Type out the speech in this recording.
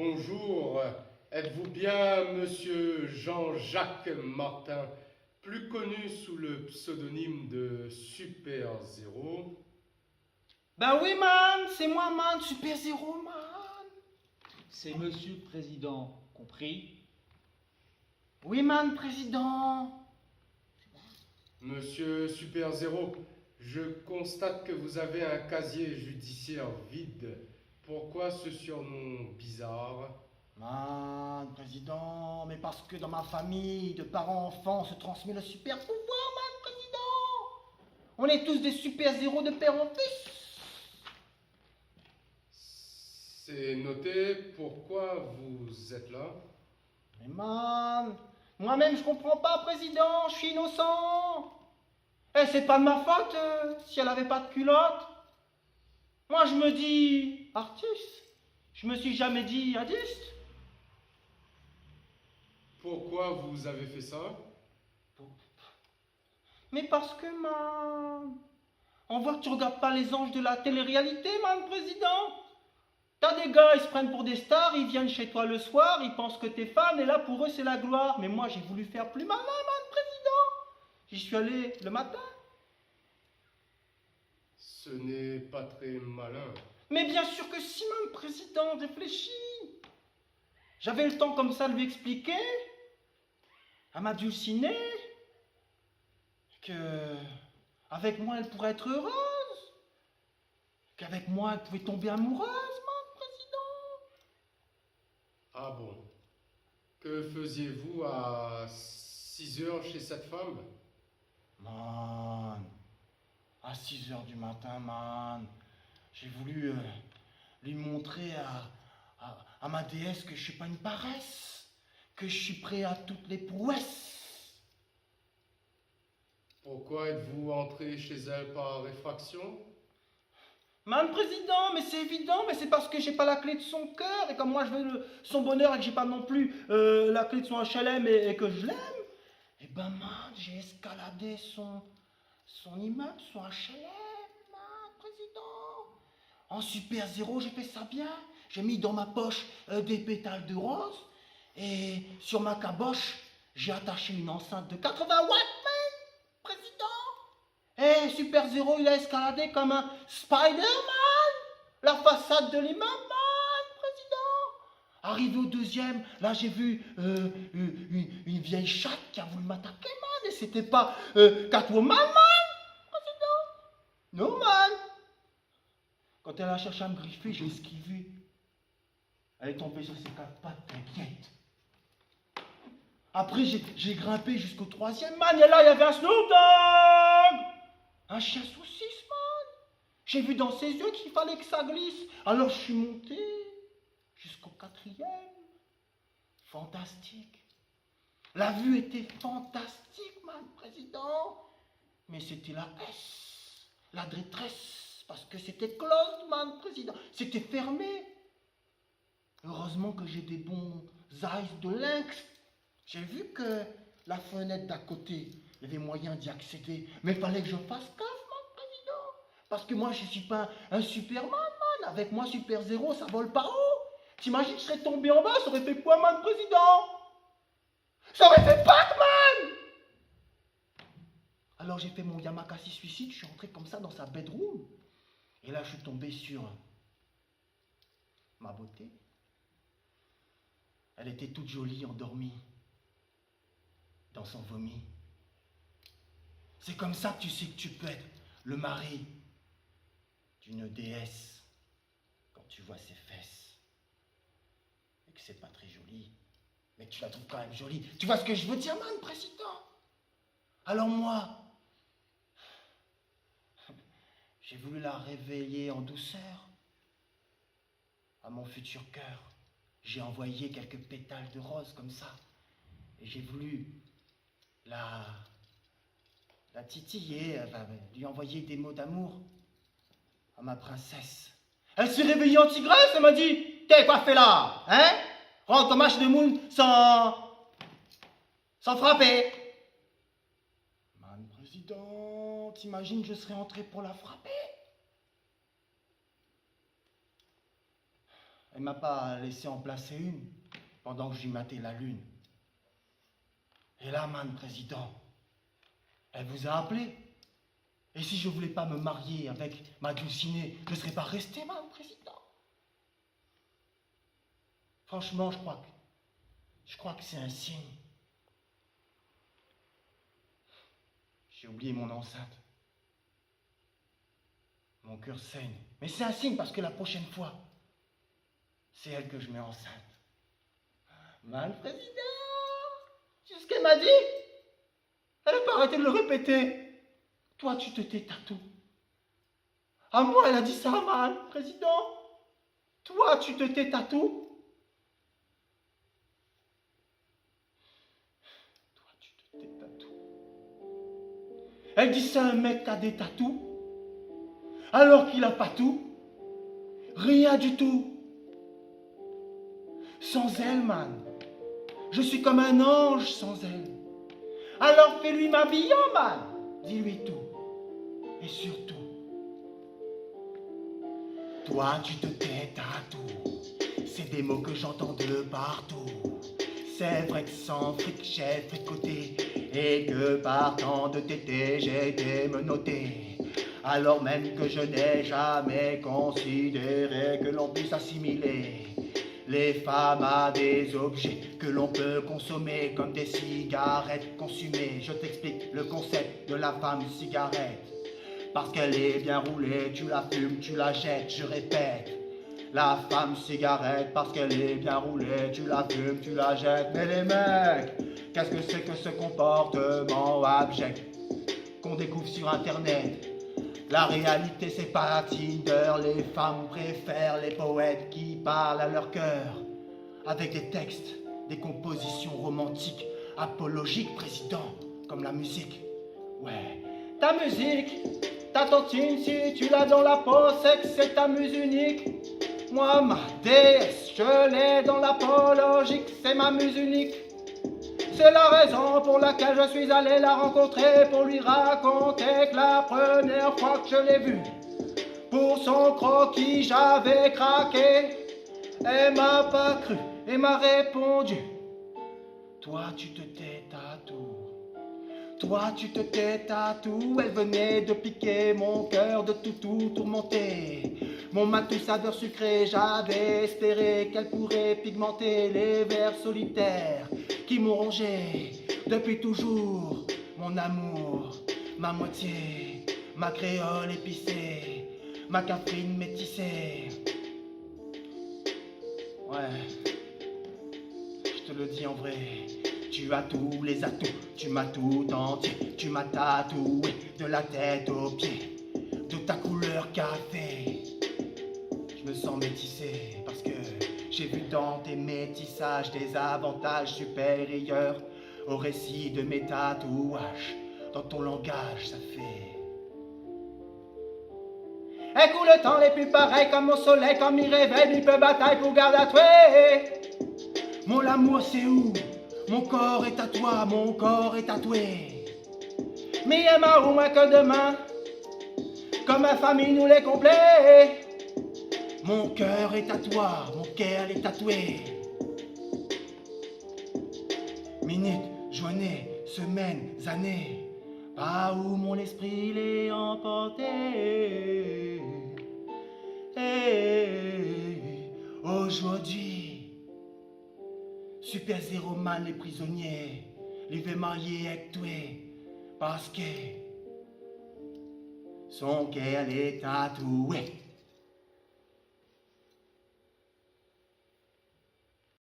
Bonjour, êtes-vous bien monsieur Jean-Jacques Martin, plus connu sous le pseudonyme de Super Zéro? Ben oui, man, c'est moi, man, Super Zéro, man. C'est monsieur le président, compris? Oui, man, président. Monsieur Super Zéro, je constate que vous avez un casier judiciaire vide. Pourquoi ce surnom bizarre? Man, président, mais parce que dans ma famille, de parents enfants, se transmet le super pouvoir, man, président. On est tous des super zéros de père en fils. C'est noté, pourquoi vous êtes là? Mais man, moi-même je comprends pas, président, je suis innocent. Eh, c'est pas de ma faute si elle avait pas de culotte. Moi je me dis artiste, je me suis jamais dit artiste. Pourquoi vous avez fait ça? Mais parce que, man, on voit que tu regardes pas les anges de la télé-réalité, man, président. T'as des gars, ils se prennent pour des stars, ils viennent chez toi le soir, ils pensent que t'es fan, et là, pour eux, c'est la gloire. Mais moi, j'ai voulu faire plus malin, man, président. J'y suis allé le matin. Ce n'est pas très malin. Mais bien sûr que si, man, président, réfléchis. J'avais le temps comme ça de lui expliquer, à m'adouciner, que avec moi, elle pourrait être heureuse, qu'avec moi, elle pouvait tomber amoureuse, man, président. Ah bon? Que faisiez-vous à 6 heures chez cette femme? Man, à 6 heures du matin, man, j'ai voulu lui montrer à ma déesse que je suis pas une paresse, que je suis prêt à toutes les prouesses. Pourquoi êtes-vous entré chez elle par effraction? Man, président, mais c'est évident, mais c'est parce que j'ai pas la clé de son cœur, et comme moi je veux son bonheur et que j'ai pas non plus la clé de son HLM et que je l'aime, et ben man, j'ai escaladé son immeuble, son HLM, man, président. En super zéro, j'ai fait ça bien. J'ai mis dans ma poche des pétales de rose, et sur ma caboche, j'ai attaché une enceinte de 80 watts, man, président. Eh, Super Zéro, il a escaladé comme un Spider-Man, la façade de l'immeuble, man, président. Arrivé au deuxième, là j'ai vu une vieille chatte qui a voulu m'attaquer, man, et c'était pas Catwoman, man, président. Non, man. Quand elle a cherché à me griffer, j'ai esquivé. Elle est tombée sur ses quatre pattes, t'inquiète. Après, j'ai grimpé jusqu'au troisième, man, et là, il y avait un Snoop Dogg. Un chien saucisse, man. J'ai vu dans ses yeux qu'il fallait que ça glisse. Alors je suis monté jusqu'au quatrième. Fantastique. La vue était fantastique, man, président. Mais c'était la S, la détresse, parce que c'était closed, man, président. C'était fermé. Heureusement que j'ai des bons eyes de lynx. J'ai vu que la fenêtre d'à côté, il y avait moyen d'y accéder, mais il fallait que je fasse gaffe, man, président. Parce que moi, je ne suis pas un Superman, man. Avec moi, Super Zéro, ça vole pas haut. T'imagines, je serais tombé en bas, ça aurait fait quoi, man, président? Ça aurait fait Pac-Man. Alors j'ai fait mon Yamakasi suicide, je suis entré comme ça dans sa bedroom. Et là, je suis tombé sur ma beauté. Elle était toute jolie, endormie, dans son vomi. C'est comme ça que tu sais que tu peux être le mari d'une déesse quand tu vois ses fesses. Et que c'est pas très joli, mais que tu la trouves quand même jolie. Tu vois ce que je veux dire, man, président? Alors moi, j'ai voulu la réveiller en douceur à mon futur cœur. J'ai envoyé quelques pétales de rose comme ça. Et j'ai voulu la titiller, lui envoyer des mots d'amour à ma princesse. Elle s'est réveillée en tigresse, elle m'a dit: t'es coiffé là, hein? Rentre au match de moon sans frapper. Man, président, t'imagines, je serais entré pour la frapper? Elle m'a pas laissé en placer une pendant que j'y matais la lune. Et là, man, président, elle vous a appelé. Et si je voulais pas me marier avec ma Dulcinée, je ne serais pas resté, man, président. Franchement, je crois que c'est un signe. J'ai oublié mon enceinte. Mon cœur saigne. Mais c'est un signe parce que la prochaine fois, c'est elle que je mets enceinte. Man, président, c'est ce qu'elle m'a dit. Elle n'a pas arrêté de le répéter. Toi, tu te tais à tout. À moi, elle a dit ça, man, président. Toi, tu te tais à tout. Toi, tu te tais à tout. Elle dit ça à un mec qui a des tatous, alors qu'il n'a pas tout. Rien du tout. Sans elle, man, je suis comme un ange sans elle. Alors fais-lui ma billon, man. Dis-lui tout. Et surtout, toi, tu te tais à tout. C'est des mots que j'entends de partout. C'est vrai que sans fric, j'ai fricoté. Et que partant de tété, j'ai été menotté. Alors même que je n'ai jamais considéré que l'on puisse assimiler les femmes à des objets que l'on peut consommer comme des cigarettes consumées. Je t'explique le concept de la femme cigarette. Parce qu'elle est bien roulée, tu la fumes, tu la jettes, je répète. La femme cigarette, parce qu'elle est bien roulée, tu la fumes, tu la jettes. Mais les mecs, qu'est-ce que c'est que ce comportement abject qu'on découvre sur internet? La réalité c'est pas Tinder, les femmes préfèrent les poètes qui parlent à leur cœur. Avec des textes, des compositions romantiques, apologiques, président, comme la musique. Ouais, ta musique, ta tontine, si tu l'as dans la peau, c'est que c'est ta muse unique. Moi, ma déesse, je l'ai dans l'apologique, c'est ma muse unique. C'est la raison pour laquelle je suis allé la rencontrer, pour lui raconter que la première fois que je l'ai vue, pour son croquis j'avais craqué. Elle m'a pas cru et m'a répondu: toi tu te tais à tout. Toi tu te tais à tout. Elle venait de piquer mon cœur, de tout tourmenter. Mon matou saveur sucrée, j'avais espéré qu'elle pourrait pigmenter les vers solitaires qui m'ont rongé depuis toujours. Mon amour, ma moitié, ma créole épicée, ma Catherine métissée. Ouais, je te le dis en vrai, tu as tous les atouts, tu m'as tout entier, tu m'as tatoué de la tête aux pieds, de ta couleur café. Je me sens métissé parce que j'ai vu dans tes métissages des avantages supérieurs au récit de mes tatouages. Dans ton langage, ça fait... Un coup le temps les plus pareils comme mon soleil, comme il réveille, il peut bataille pour garder à toi. Mon amour c'est où? Mon corps est à toi, mon corps est tatoué. Mais il m'a au moins que demain, comme ma famille nous les complets. Mon cœur est à toi, mon cœur est tatoué. Minutes, journées, semaines, années, pas où mon esprit l'est emporté. Et aujourd'hui, Super Zero Man les prisonniers, les veut marier avec toi, parce que son cœur est tatoué.